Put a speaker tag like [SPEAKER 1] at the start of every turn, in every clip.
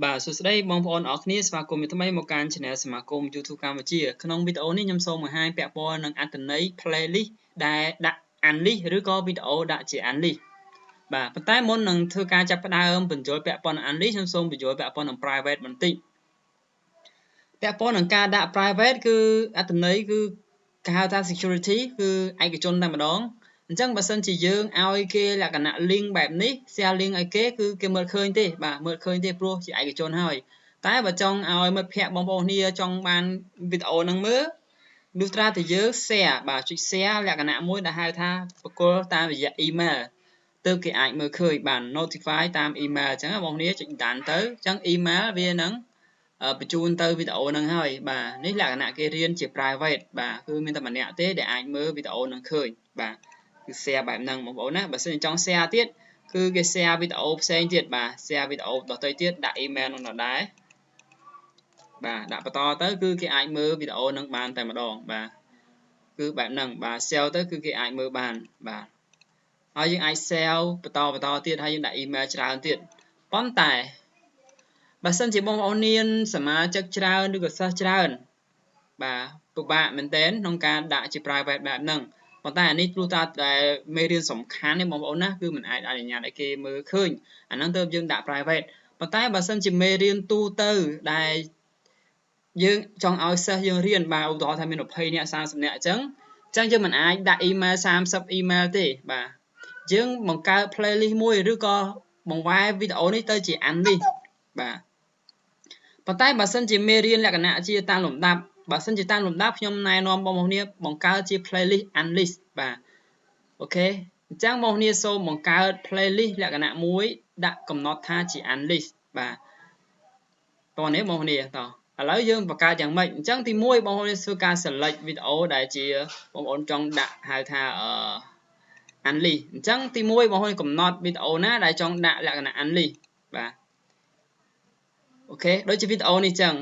[SPEAKER 1] បាទសួស្តីបងប្អូនអរគ្នាស្វាគមន៍ថ្មីមកកាន់ Channel សមាគម YouTube កម្ពុជាក្នុងវីដេអូនេះខ្ញុំសូមបង្ហាញពាក់ព័ន្ធនឹងអត្ថន័យ playlist ដែលដាក់ unlist ឬក៏វីដេអូដាក់ជា unlist បាទប៉ុន្តែមុននឹងធ្វើការចាប់ផ្ដើមបញ្ចូលពាក់ព័ន្ធនឹង unlist ខ្ញុំសូមបញ្ចូលពាក់ព័ន្ធនឹង private បន្តិចពាក់ព័ន្ធនឹងការដាក់ private គឺអត្ថន័យគឺគេហៅថា security គឺឯកជនតែម្ដងអញ្ចឹងបើសិនជាយើងឲ្យគេលក្ខណៈ link បែបនេះ share link ឲ្យគេគឺគេមើលឃើញទេបាទមើលឃើញទេព្រោះជាឯកជនហើយតែបើចង់ឲ្យមិត្តភ័ក្តិបងប្អូនគ្នាចង់បានវីដេអូហ្នឹងមើលលុះត្រាតែយើង share បាទចុច share លក្ខណៈមួយដែលហៅថាបកគលតាមរយៈ email ទើបគេអាចមើលឃើញបាន notify តាម email អញ្ចឹងបងប្អូនគ្នាចុចដានទៅអញ្ចឹង email វានឹងបញ្ជូនទៅវីដេអូហ្នឹងហើយបាទនេះលក្ខណៈគេរៀនជា private បាទគឺមានតែម្នាក់ទេដែលអាចមើលវីដេអូហ្នឹងឃើញបាទគឺ share បែបហ្នឹងបងប្អូនណាបើសិនចង់ share ទៀតគឺគេ share វីដេអូផ្សេងទៀតបាទ share វីដេអូដទៃទៀតដាក់ email នោះដដែលបាទដាក់បន្តទៅគឺគេអាចមើលវីដេអូហ្នឹងបានតែម្ដងបាទគឺបែបហ្នឹងបាទ share ទៅគឺគេអាចមើលបានបាទហើយយើងអាច share បន្តទៀតហើយយើងដាក់ email ច្រើនទៀតប៉ុន្តែបើសិនជាបងប្អូនមានសមាជិកច្រើនឬក៏សិស្សច្រើនបាទពិបាកមែនទែនក្នុងការដាក់ជា private បែបហ្នឹងប៉ុន្តែអានេះព្រោះតែមេរៀនសំខាន់ទេបងប្អូនណាគឺមិនអាចអនុញ្ញាតឲ្យគេមើលឃើញអាហ្នឹងទើបយើងដាក់ private ប៉ុន្តែបើសិនជាមេរៀនទូទៅដែលយើងចង់ឲ្យសិស្សយើងរៀនបាទឧទាហរណ៍ថាមាន20នាក់30នាក់អញ្ចឹងយើងមិនអាចដាក់ email 30 email ទេបាទយើងបង្កើត playlist មួយឬក៏បង្វែរវីដេអូនេះទៅជា unlist បាទប៉ុន្តែបើសិនជាមេរៀនលក្ខណៈជាតាមលំដាប់បើសិនជាតាមលំដាប់ខ្ញុំណែនាំបងប្អូនគ្នាបង្កើតជា playlist unlist បាទអូខេអញ្ចឹងបងប្អូនគ្នាសូមបង្កើត playlist លក្ខណៈមួយដាក់កំណត់ថាជា unlist បាទតោះនេះបងប្អូនគ្នាតោះឥឡូវយើងបង្កើតយ៉ាងម៉េចអញ្ចឹងទី1បងប្អូនធ្វើការ select វីដេអូដែលជាបងប្អូនចង់ដាក់ហៅថាunlist អញ្ចឹងទី1បងប្អូនកំណត់វីដេអូណាដែលចង់ដាក់លក្ខណៈ unlist បាទអូខេដូចជាវីដេអូនេះអញ្ចឹង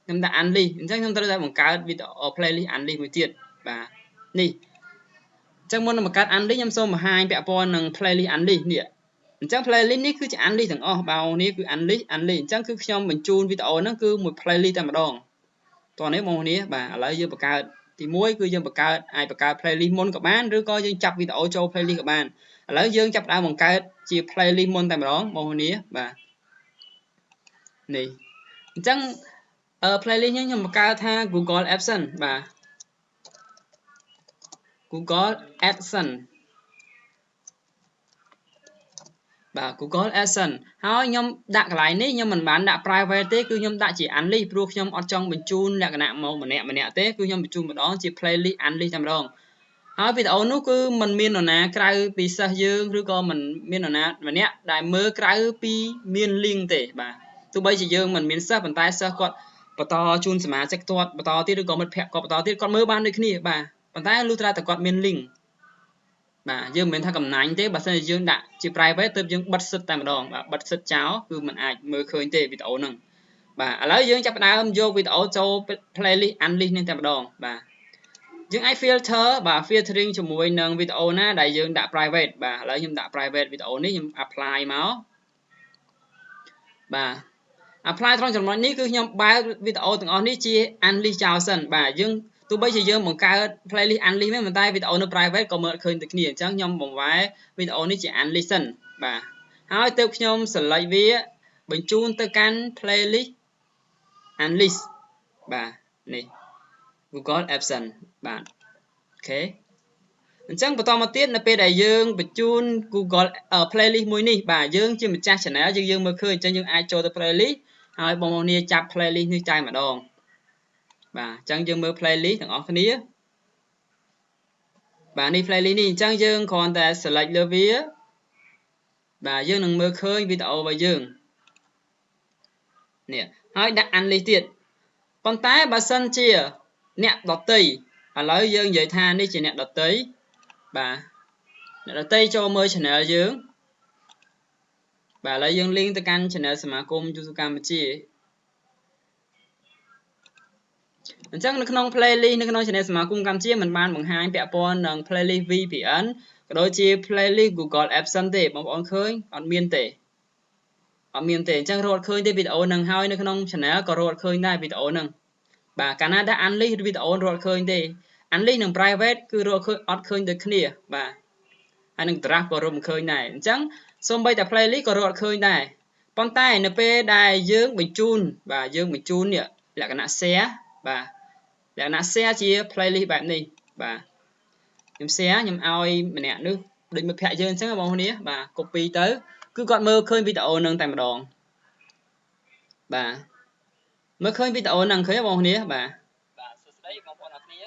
[SPEAKER 1] ខ្ញុំដាក់ unlist អញ្ចឹងខ្ញុំត្រូវតែបង្កើតវីដេអូ playlist unlist មួយទៀតបាទនេះអញ្ចឹងមុននឹងបង្កើត unlist ខ្ញុំសូមបង្ហាញពាក់ព័ន្ធនឹង playlist unlist នេះអញ្ចឹង playlist នេះគឺជា unlist ទាំងអស់បងនេះគឺ unlist អញ្ចឹងគឺខ្ញុំបញ្ជូនវីដេអូហ្នឹងគឺមួយ playlist តែម្ដងតោះនេះបងប្អូនបាទឥឡូវយើងបង្កើតទី1គឺយើងបង្កើត playlist មុនក៏បានឬក៏យើងចាប់វីដេអូចូល playlist ក៏បានឥឡូវយើងចាប់ផ្ដើមបង្កើតជា playlist មុនតែម្ដងបងប្អូនបាទនេះអញ្ចឹងplaylist នេះខ្ញុំបង្កើតថា Google AdSense បាទ Google AdSense បាទ Google AdSense ហើយខ្ញុំដាក់កន្លែងនេះខ្ញុំមិនបានដាក់ private ទេគឺខ្ញុំដាក់ជា unlist ព្រោះខ្ញុំអត់ចង់បញ្ជូនលក្ខណៈមកម្នាក់ទេគឺខ្ញុំបញ្ជូនម្ដងជា playlist unlist តែម្ដងហើយវីដេអូនោះគឺមិនមាននរណាក្រៅពីសិស្សយើងឬក៏មិនមាននរណាម្នាក់ដែលមើលក្រៅពីមាន link ទេបាទទោះបីជាយើងមិនមានសិស្សប៉ុន្តែសិស្សគាត់បន្តជូនសមាជិកគាត់បន្តទៀតឬក៏មិត្តភ័ក្តិគាត់បន្តទៀតគាត់មើលបានដូចគ្នាបាទប៉ុន្តែលុះត្រាតែគាត់មាន link បាទយើងមិនមែនថាកំណាញ់ទេបើសិនជាយើងដាក់ជា private ទើបយើងបិទសិទ្ធតែម្ដងបាទបិទសិទ្ធចោលគឺមិនអាចមើលឃើញទេវីដេអូហ្នឹងបាទឥឡូវយើងចាប់ផ្ដើមយកវីដេអូចូល playlist unlist នេះតែម្ដងបាទយើងអាច filter បាទ filtering ជាមួយនឹងវីដេអូណាដែលយើងដាក់ private បាទឥឡូវខ្ញុំដាក់ private វីដេអូនេះខ្ញុំ apply មកបាទ apply ត្រង់ចំណុចនេះគឺខ្ញុំបើកវីដេអូទាំងអស់នេះជា unlist ចោលសិនបាទយើងទោះបីជាយើងបង្កើត playlist unlist មែនប៉ុន្តែវីដេអូនៅ private ក៏មើលឃើញដូចគ្នាអញ្ចឹងខ្ញុំបង្វែរវីដេអូនេះជា unlist សិនបាទហើយទើបខ្ញុំ select វាបញ្ជូនទៅកាន់ playlist unlist បាទនេះ Google AdSense បាទអូខេអញ្ចឹងបន្តមកទៀតនៅពេលដែលយើងបញ្ជូន Google playlist មួយនេះបាទយើងជាម្ចាស់ channel យើងមើលឃើញអញ្ចឹងយើងអាចចូលទៅ playlist ហើយបងប្អូនចាប់ playlist នេះតែម្ដងបាទអញ្ចឹងយើងមើល playlist ទាំងអស់គ្នាបាទនេះ playlist នេះអញ្ចឹងយើងគ្រាន់តែ select លើវាបាទយើងនឹងមើលឃើញវីដេអូរបស់យើងនេះហើយដាក់ unlist ទៀតប៉ុន្តែបើសិនជាអ្នកដតីឥឡូវយើងនិយាយថានេះជាអ្នកដតីបាទអ្នកដតីចូលមើល channel យើងបាទឥឡូវយើង link ទៅកាន់ channel សមាគម YouTube កម្ពុជាអញ្ចឹងនៅក្នុង playlist នៅក្នុង channel សមាគមកម្ពុជាមិនបានបង្ហាញពាក់ព័ន្ធនឹង playlist VPN ក៏ដូចជា playlist Google AdSense ទេបងប្អូនឃើញអត់មានទេ អត់មានទេអញ្ចឹងរត់ឃើញទេវីដេអូនឹងហើយនៅក្នុង channel ក៏រត់ឃើញដែរវីដេអូនឹងបាទកាលណាដាក់ unlist វីដេអូរត់ឃើញទេ unlist និង private គឺរត់ឃើញអត់ឃើញដូចគ្នាបាទហើយនឹង draft ក៏រត់មិនឃើញដែរអញ្ចឹងសូម្បីតែ playlist ក៏រត់ឃើញដែរប៉ុន្តែនៅពេលដែលយើងបញ្ជូនបាទយើងបញ្ជូននេះលក្ខណៈ share បាទលក្ខណៈ share ជា playlist បែបនេះបាទខ្ញុំ share ខ្ញុំឲ្យម្នាក់នោះដូចមិត្តភ័ក្ដិយើងអញ្ចឹងបងប្អូននេះបាទ copy ទៅគឺគាត់មើលឃើញវីដេអូនឹងតែម្ដងបាទមើលឃើញវីដេអូនឹងឃើញបងប្អូននេះបាទសួស្តីបងប្អូនអរគ្នា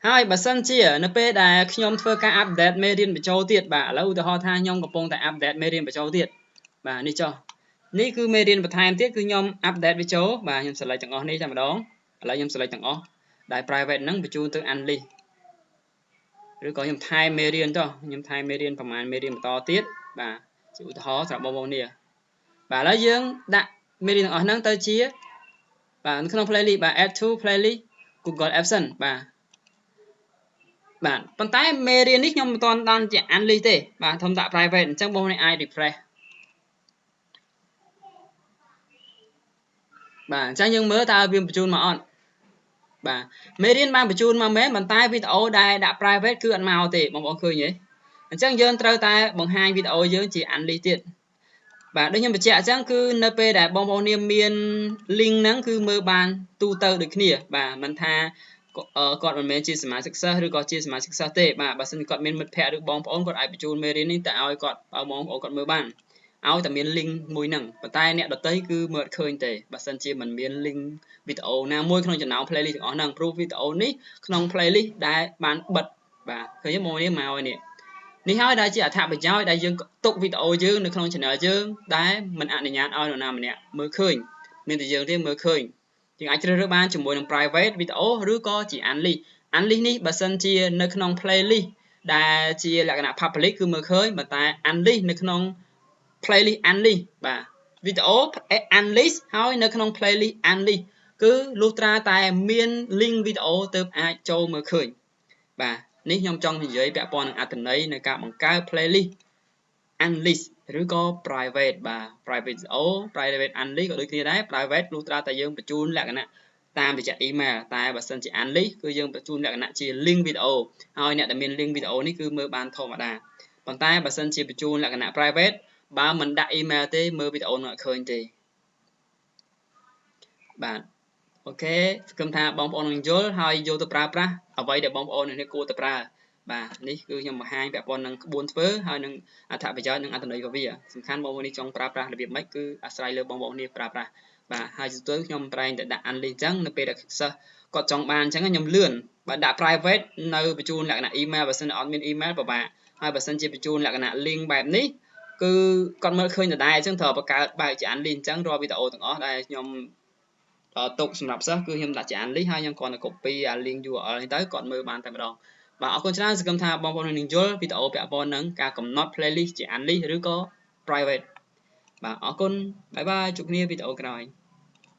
[SPEAKER 1] ហើយបើសិនជានៅពេលដែលខ្ញុំធ្វើការ update មេរៀនបញ្ចូលទៀតបាទឥឡូវឧទាហរណ៍ថាខ្ញុំកំពុងតែ update មេរៀនបញ្ចូលទៀតបាទនេះចុះនេះគឺមេរៀនបន្ថែមទៀតគឺខ្ញុំ update វាចូលបាទខ្ញុំ select ទាំងអស់នេះតែម្ដងឥឡូវខ្ញុំ select ទាំងអស់ដែល private ហ្នឹងបញ្ជូនទៅ unlist ឬក៏ខ្ញុំថែមមេរៀនទៅខ្ញុំថែមមេរៀនប្រហែលមេរៀនបន្តទៀតបាទជាឧទាហរណ៍សម្រាប់បងប្អូននេះបាទឥឡូវយើងដាក់មេរៀនទាំងអស់ហ្នឹងទៅជាបាទនៅក្នុង playlist បាទ add to playlist Google Absent បាទប៉ុន្តែមេរៀននេះខ្ញុំមិនទាន់ដល់ជា unlist ទេបាទខ្ញុំដាក់ private អញ្ចឹងបងប្អូនអាច refresh បាទអញ្ចឹងយើងមើលតើវាបញ្ជូនមកអត់បាទមេរៀនបានបញ្ជូនមកមែនប៉ុន្តែវីដេអូដែលដាក់ private គឺអត់មកទេបងប្អូនឃើញទេអញ្ចឹងយើងត្រូវតែបង្ហាញវីដេអូយើងជា unlist ទៀតបាទដូចខ្ញុំបញ្ជាក់អញ្ចឹងគឺនៅពេលដែលបងប្អូនមាន link ហ្នឹងគឺមើលបានទូទៅដូចគ្នាបាទមិនថាគាត់មិនមែនជាសមាជិកសិស្សឬក៏ជាសមាជិកសិស្សទេបាទបើសិនគាត់មានមិត្តភ័ក្តិឬបងប្អូនគាត់អាចបញ្ជូនមេរៀននេះទៅឲ្យគាត់បងប្អូនគាត់មើលបានឲ្យតែមាន link មួយហ្នឹងប៉ុន្តែអ្នកដទៃគឺមើលអត់ឃើញទេបើសិនជាមិនមាន link វីដេអូណាមួយក្នុងចំណោម playlist ទាំងអស់ហ្នឹងព្រោះវីដេអូនេះក្នុង playlist ដែលបានបិទបាទឃើញមកនេះមកនេះនេះហើយដែលជាអត្ថប្រយោជន៍ដែលយើងទុកវីដេអូយើងនៅក្នុង channel យើងដែលមិនអនុញ្ញាតឲ្យនរណាម្នាក់មើលឃើញមានតែយើងទេមើលឃើញយើងអាចជ្រើសរើសបានជាមួយនឹង private វីដេអូឬក៏ជា unlist នេះបើសិនជានៅក្នុង playlist ដែលជាលក្ខណៈ public គឺមើលឃើញប៉ុន្តែ unlist នៅក្នុង playlist unlist បាទវីដេអូ unlist ហើយនៅក្នុង playlist unlist គឺលុះត្រាតែមាន link វីដេអូទើបអាចចូលមើលឃើញបាទនេះខ្ញុំចង់និយាយពាក់ព័ន្ធនឹងអត្ថន័យនៃការបង្កើត playlist unlist ឬក៏ private បាទ private video private unlist ក៏ដូចគ្នាដែរ private លុះត្រាតែយើងបញ្ជូនលក្ខណៈតាមរយៈ email តែបើសិនជា unlist គឺយើងបញ្ជូនលក្ខណៈជា link វីដេអូហើយអ្នកដែលមាន link វីដេអូនេះគឺមើលបានធម្មតាប៉ុន្តែបើសិនជាបញ្ជូនលក្ខណៈ private បើមិនដាក់ email ទេមើលវីដេអូនឹងអត់ឃើញទេបាទអូខេសង្ឃឹមថាបងប្អូននឹងយល់ហើយយកទៅប្រើប្រាស់អ្វីដែលបងប្អូននេះគួរតែប្រើបាទនេះគឺខ្ញុំបង្ហាញពាក់ព័ន្ធនឹងក្បួនធ្វើហើយនឹងអត្ថប្រយោជន៍និងអត្ថន័យរបស់វាសំខាន់បងប្អូននេះចង់ប្រើប្រាស់របៀបម៉េចគឺអាស្រ័យលើបងប្អូននេះប្រើប្រាស់បាទហើយទៅខ្ញុំប្រែងតែដាក់ unlist អញ្ចឹងនៅពេលដែលសិស្សគាត់ចង់បានអញ្ចឹងខ្ញុំលឿនបើដាក់ private នៅបញ្ជូនលក្ខណៈ email បើសិនអត់មាន email ពិបាកហើយបើសិនជាបញ្ជូនលក្ខណៈ link បែបនេះគឺគាត់មើលឃើញដដែលអញ្ចឹងត្រូវបង្កើតបើកជា unlist អញ្ចឹងរាល់វីដេអូទាំងអស់ដែលខ្ញុំទុកសម្រាប់សិស្សគឺខ្ញុំដាក់ជា unlist ហើយខ្ញុំគ្រាន់តែ copy អា link URL នេះទៅគាត់មើលបានតែម្ដងបាទអរគុណច្រើនសង្ឃឹមថាបងប្អូននឹងយល់វីដេអូពាក់ព័ន្ធនឹងការកំណត់ playlist ជា unlist ឬក៏ private បាទអរគុណបាយបាយជួបគ្នាវីដេអូក្រោយ